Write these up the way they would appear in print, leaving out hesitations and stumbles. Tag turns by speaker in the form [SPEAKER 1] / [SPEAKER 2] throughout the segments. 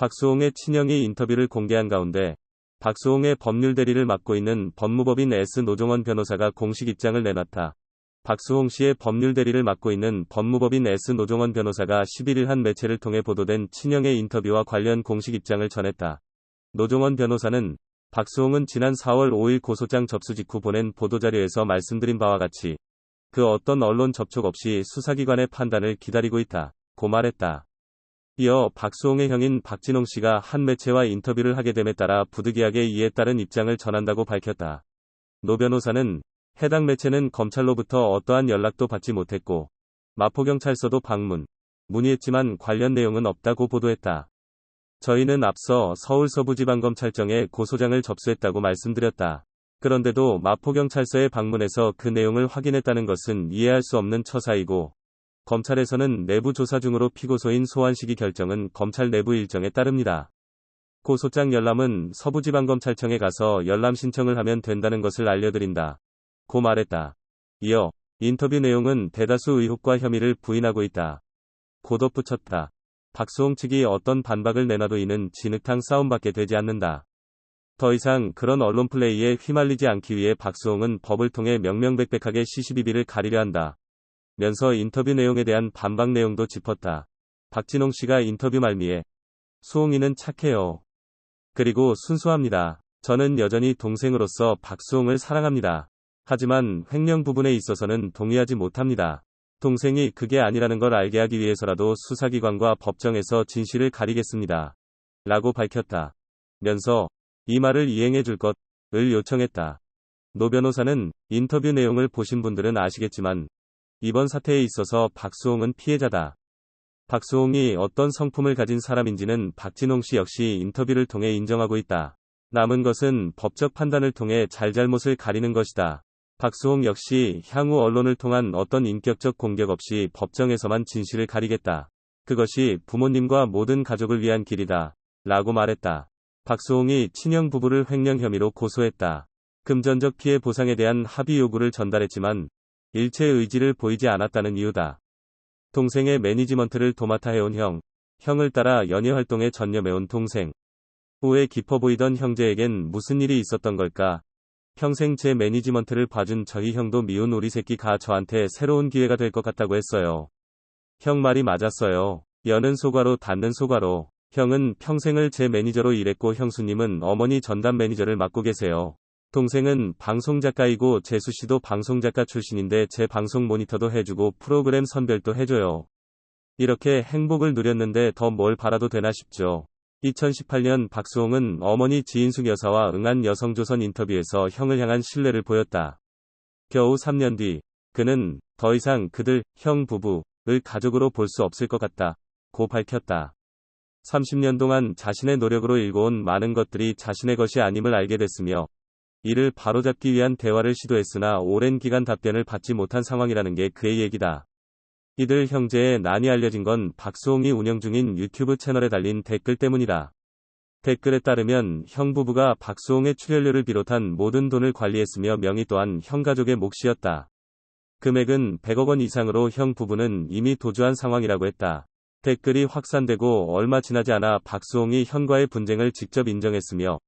[SPEAKER 1] 박수홍의 친형이 인터뷰를 공개한 가운데 박수홍의 법률 대리를 맡고 있는 법무법인 S 노종원 변호사가 공식 입장을 내놨다. 박수홍 씨의 법률 대리를 맡고 있는 법무법인 S 노종원 변호사가 11일 한 매체를 통해 보도된 친형의 인터뷰와 관련 공식 입장을 전했다. 노종원 변호사는 박수홍은 지난 4월 5일 고소장 접수 직후 보낸 보도자료에서 말씀드린 바와 같이 그 어떤 언론 접촉 없이 수사기관의 판단을 기다리고 있다고 말했다. 이어 박수홍의 형인 박진홍 씨가 한 매체와 인터뷰를 하게 됨에 따라 부득이하게 이에 따른 입장을 전한다고 밝혔다. 노 변호사는 해당 매체는 검찰로부터 어떠한 연락도 받지 못했고 마포경찰서도 문의했지만 관련 내용은 없다고 보도했다. 저희는 앞서 서울서부지방검찰청에 고소장을 접수했다고 말씀드렸다. 그런데도 마포경찰서에 방문해서 그 내용을 확인했다는 것은 이해할 수 없는 처사이고 검찰에서는 내부 조사 중으로 피고소인 소환시기 결정은 검찰 내부 일정에 따릅니다. 고소장 열람은 서부지방검찰청에 가서 열람 신청을 하면 된다는 것을 알려드린다. 고 말했다. 이어 인터뷰 내용은 대다수 의혹과 혐의를 부인하고 있다. 고 덧붙였다. 박수홍 측이 어떤 반박을 내놔도 이는 진흙탕 싸움밖에 되지 않는다. 더 이상 그런 언론 플레이에 휘말리지 않기 위해 박수홍은 법을 통해 명명백백하게 시시비비를 가리려 한다. 면서 인터뷰 내용에 대한 반박 내용도 짚었다. 박진홍 씨가 인터뷰 말미에 수홍이는 착해요. 그리고 순수합니다. 저는 여전히 동생으로서 박수홍을 사랑합니다. 하지만 횡령 부분에 있어서는 동의하지 못합니다. 동생이 그게 아니라는 걸 알게 하기 위해서라도 수사기관과 법정에서 진실을 가리겠습니다. 라고 밝혔다. 면서 이 말을 이행해 줄 것을 요청했다. 노 변호사는 인터뷰 내용을 보신 분들은 아시겠지만 이번 사태에 있어서 박수홍은 피해자다. 박수홍이 어떤 성품을 가진 사람인지는 박진홍 씨 역시 인터뷰를 통해 인정하고 있다. 남은 것은 법적 판단을 통해 잘잘못을 가리는 것이다. 박수홍 역시 향후 언론을 통한 어떤 인격적 공격 없이 법정에서만 진실을 가리겠다. 그것이 부모님과 모든 가족을 위한 길이다. 라고 말했다. 박수홍이 친형 부부를 횡령 혐의로 고소했다. 금전적 피해 보상에 대한 합의 요구를 전달했지만 일체의 의지를 보이지 않았다는 이유다. 동생의 매니지먼트를 도맡아 해온 형을 따라 연예활동에 전념해온 동생. 후회 깊어 보이던 형제에겐 무슨 일이 있었던 걸까? 평생 제 매니지먼트를 봐준 저희 형도 미운 우리 새끼가 저한테 새로운 기회가 될 것 같다고 했어요. 형 말이 맞았어요. 여는 소가로 닿는 소가로. 형은 평생을 제 매니저로 일했고 형수님은 어머니 전담 매니저를 맡고 계세요. 동생은 방송작가이고 재수씨도 방송작가 출신인데 제 방송 모니터도 해주고 프로그램 선별도 해줘요. 이렇게 행복을 누렸는데 더 뭘 바라도 되나 싶죠. 2018년 박수홍은 어머니 지인숙 여사와 응한 여성조선 인터뷰에서 형을 향한 신뢰를 보였다. 겨우 3년 뒤 그는 더 이상 그들 형 부부를 가족으로 볼 수 없을 것 같다. 고 밝혔다. 30년 동안 자신의 노력으로 일궈온 많은 것들이 자신의 것이 아님을 알게 됐으며 이를 바로잡기 위한 대화를 시도했으나 오랜 기간 답변을 받지 못한 상황이라는 게 그의 얘기다. 이들 형제의 난이 알려진 건 박수홍이 운영 중인 유튜브 채널에 달린 댓글 때문이다. 댓글에 따르면 형 부부가 박수홍의 출연료를 비롯한 모든 돈을 관리했으며 명의 또한 형 가족의 몫이었다. 금액은 100억 원 이상으로 형 부부는 이미 도주한 상황이라고 했다. 댓글이 확산되고 얼마 지나지 않아 박수홍이 형과의 분쟁을 직접 인정했으며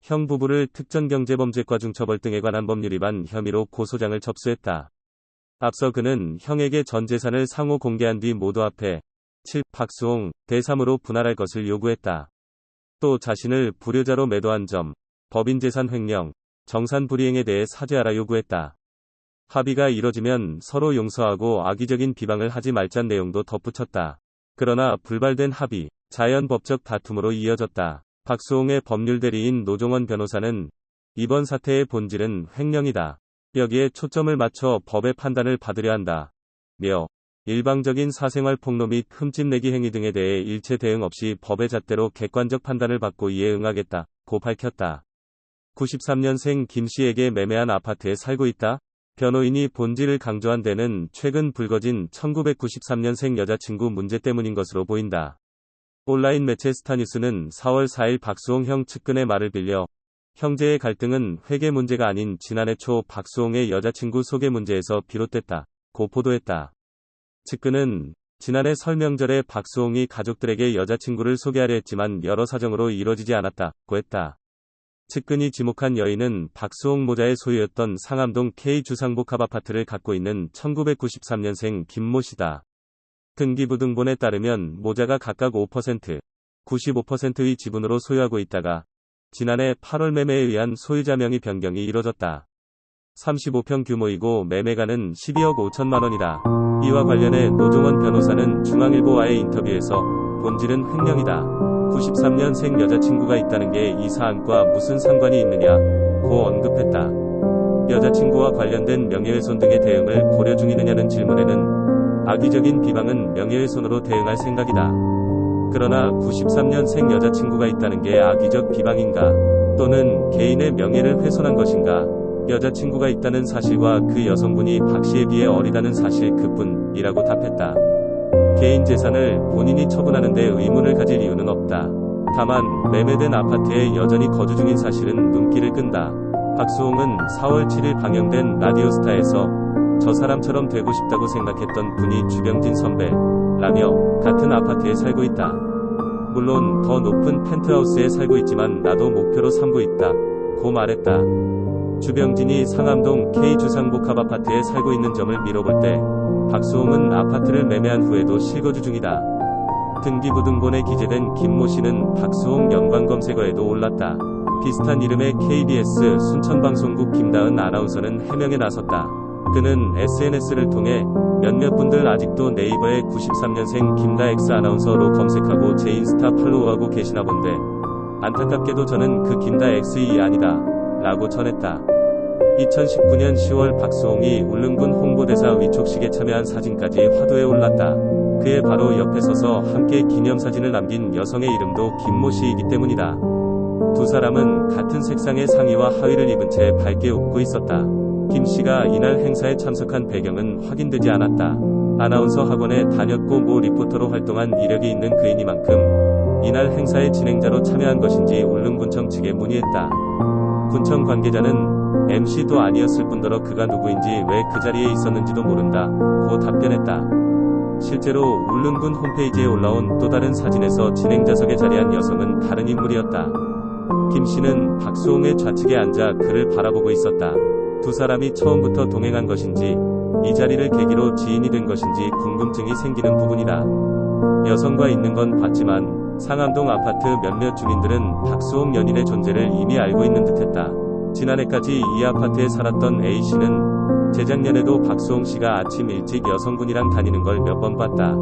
[SPEAKER 1] 형 부부를 특정경제범죄과중처벌 등에 관한 법률 위반 혐의로 고소장을 접수했다. 앞서 그는 형에게 전 재산을 상호 공개한 뒤 모두 앞에 박수홍 대3으로 분할할 것을 요구했다. 또 자신을 불효자로 매도한 점, 법인재산 횡령, 정산불이행에 대해 사죄하라 요구했다. 합의가 이뤄지면 서로 용서하고 악의적인 비방을 하지 말자는 내용도 덧붙였다. 그러나 불발된 합의, 자연법적 다툼으로 이어졌다. 박수홍의 법률 대리인 노종원 변호사는 이번 사태의 본질은 횡령이다. 여기에 초점을 맞춰 법의 판단을 받으려 한다. 며 일방적인 사생활 폭로 및 흠집내기 행위 등에 대해 일체 대응 없이 법의 잣대로 객관적 판단을 받고 이에 응하겠다. 고 밝혔다. 93년생 김 씨에게 매매한 아파트에 살고 있다. 변호인이 본질을 강조한 데는 최근 불거진 1993년생 여자친구 문제 때문인 것으로 보인다. 온라인 매체 스타뉴스는 4월 4일 박수홍 형 측근의 말을 빌려 형제의 갈등은 회계 문제가 아닌 지난해 초 박수홍의 여자친구 소개 문제에서 비롯됐다. 고 보도했다. 측근은 지난해 설 명절에 박수홍이 가족들에게 여자친구를 소개하려 했지만 여러 사정으로 이뤄지지 않았다고 했다. 측근이 지목한 여인은 박수홍 모자의 소유였던 상암동 K주상복합 아파트를 갖고 있는 1993년생 김모 씨다. 등기부등본에 따르면 모자가 각각 5%, 95%의 지분으로 소유하고 있다가 지난해 8월 매매에 의한 소유자 명의 변경이 이뤄졌다. 35평 규모이고 매매가는 12억 5천만 원이다. 이와 관련해 노종원 변호사는 중앙일보와의 인터뷰에서 본질은 횡령이다. 93년생 여자친구가 있다는 게 이 사안과 무슨 상관이 있느냐고 언급했다. 여자친구와 관련된 명예훼손 등의 대응을 고려 중이느냐는 질문에는 악의적인 비방은 명예훼손으로 대응할 생각이다. 그러나 93년생 여자친구가 있다는 게 악의적 비방인가? 또는 개인의 명예를 훼손한 것인가? 여자친구가 있다는 사실과 그 여성분이 박 씨에 비해 어리다는 사실 그뿐이라고 답했다. 개인 재산을 본인이 처분하는 데 의문을 가질 이유는 없다. 다만 매매된 아파트에 여전히 거주 중인 사실은 눈길을 끈다. 박수홍은 4월 7일 방영된 라디오스타에서 저 사람처럼 되고 싶다고 생각했던 분이 주병진 선배라며 같은 아파트에 살고 있다. 물론 더 높은 펜트하우스에 살고 있지만 나도 목표로 삼고 있다 고 말했다. 주병진이 상암동 K주상복합 아파트에 살고 있는 점을 미뤄볼 때 박수홍은 아파트를 매매한 후에도 실거주 중이다. 등기부등본에 기재된 김모 씨는 박수홍 연관 검색어에도 올랐다. 비슷한 이름의 KBS 순천방송국 김다은 아나운서는 해명에 나섰다. 그는 SNS를 통해 몇몇 분들 아직도 네이버에 93년생 김다X 아나운서로 검색하고 제 인스타 팔로우하고 계시나 본데 안타깝게도 저는 그 김다X이 아니다 라고 전했다. 2019년 10월 박수홍이 울릉군 홍보대사 위촉식에 참여한 사진까지 화두에 올랐다. 그의 바로 옆에 서서 함께 기념사진을 남긴 여성의 이름도 김모 씨이기 때문이다. 두 사람은 같은 색상의 상의와 하의를 입은 채 밝게 웃고 있었다. 김 씨가 이날 행사에 참석한 배경은 확인되지 않았다. 아나운서 학원에 다녔고 모 리포터로 활동한 이력이 있는 그이니만큼 이날 행사의 진행자로 참여한 것인지 울릉군청 측에 문의했다. 군청 관계자는 MC도 아니었을 뿐더러 그가 누구인지 왜 그 자리에 있었는지도 모른다 고 답변했다. 실제로 울릉군 홈페이지에 올라온 또 다른 사진에서 진행자석에 자리한 여성은 다른 인물이었다. 김 씨는 박수홍의 좌측에 앉아 그를 바라보고 있었다. 두 사람이 처음부터 동행한 것인지 이 자리를 계기로 지인이 된 것인지 궁금증이 생기는 부분이다. 여성과 있는 건 봤지만 상암동 아파트 몇몇 주민들은 박수홍 연인의 존재를 이미 알고 있는 듯했다. 지난해까지 이 아파트에 살았던 A씨는 재작년에도 박수홍 씨가 아침 일찍 여성분이랑 다니는 걸 몇 번 봤다.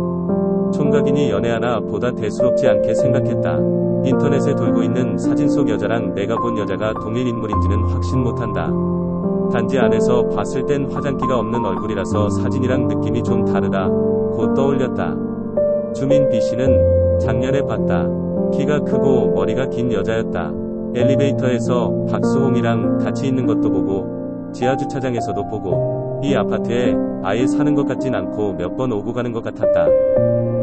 [SPEAKER 1] 총각이니 연애하나 보다 대수롭지 않게 생각했다. 인터넷에 돌고 있는 사진 속 여자랑 내가 본 여자가 동일 인물인지는 확신 못한다. 단지 안에서 봤을 땐 화장기가 없는 얼굴이라서 사진이랑 느낌이 좀 다르다 고 떠올렸다. 주민 B씨는 작년에 봤다. 키가 크고 머리가 긴 여자였다. 엘리베이터에서 박수홍이랑 같이 있는 것도 보고 지하주차장에서도 보고 이 아파트에 아예 사는 것 같진 않고 몇 번 오고 가는 것 같았다.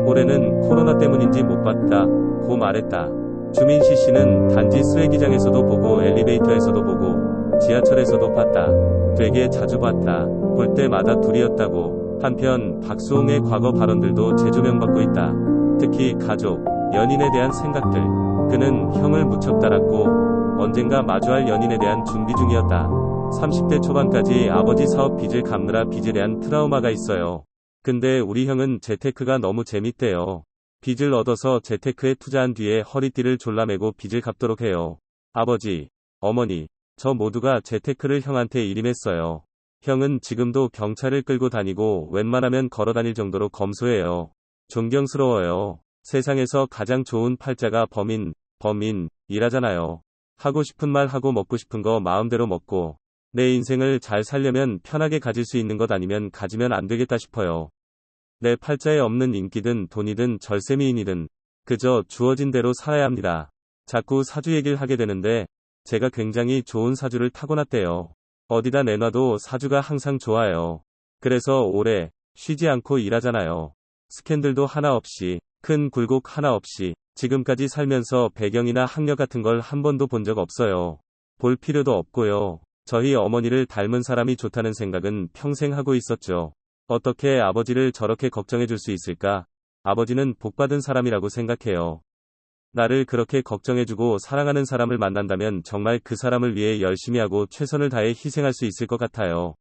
[SPEAKER 1] 올해는 코로나 때문인지 못 봤다 고 말했다. 주민 C씨는 단지 쓰레기장에서도 보고 엘리베이터에서도 보고 지하철에서도 봤다. 되게 자주 봤다. 볼 때마다 둘이었다고. 한편 박수홍의 과거 발언들도 재조명받고 있다. 특히 가족, 연인에 대한 생각들. 그는 형을 무척 따랐고 언젠가 마주할 연인에 대한 준비 중이었다. 30대 초반까지 아버지 사업 빚을 갚느라 빚에 대한 트라우마가 있어요. 근데 우리 형은 재테크가 너무 재밌대요. 빚을 얻어서 재테크에 투자한 뒤에 허리띠를 졸라매고 빚을 갚도록 해요. 아버지, 어머니, 저 모두가 재테크를 형한테 일임했어요. 형은 지금도 경찰을 끌고 다니고 웬만하면 걸어다닐 정도로 검소해요. 존경스러워요. 세상에서 가장 좋은 팔자가 범인이라잖아요. 하고 싶은 말 하고 먹고 싶은 거 마음대로 먹고 내 인생을 잘 살려면 편하게 가질 수 있는 것 아니면 가지면 안 되겠다 싶어요. 내 팔자에 없는 인기든 돈이든 절세미인이든 그저 주어진 대로 살아야 합니다. 자꾸 사주 얘기를 하게 되는데 제가 굉장히 좋은 사주를 타고났대요. 어디다 내놔도 사주가 항상 좋아요. 그래서 오래 쉬지 않고 일하잖아요. 스캔들도 하나 없이, 큰 굴곡 하나 없이 지금까지 살면서 배경이나 학력 같은 걸 한 번도 본 적 없어요. 볼 필요도 없고요. 저희 어머니를 닮은 사람이 좋다는 생각은 평생 하고 있었죠. 어떻게 아버지를 저렇게 걱정해 줄 수 있을까? 아버지는 복받은 사람이라고 생각해요. 나를 그렇게 걱정해주고 사랑하는 사람을 만난다면 정말 그 사람을 위해 열심히 하고 최선을 다해 희생할 수 있을 것 같아요.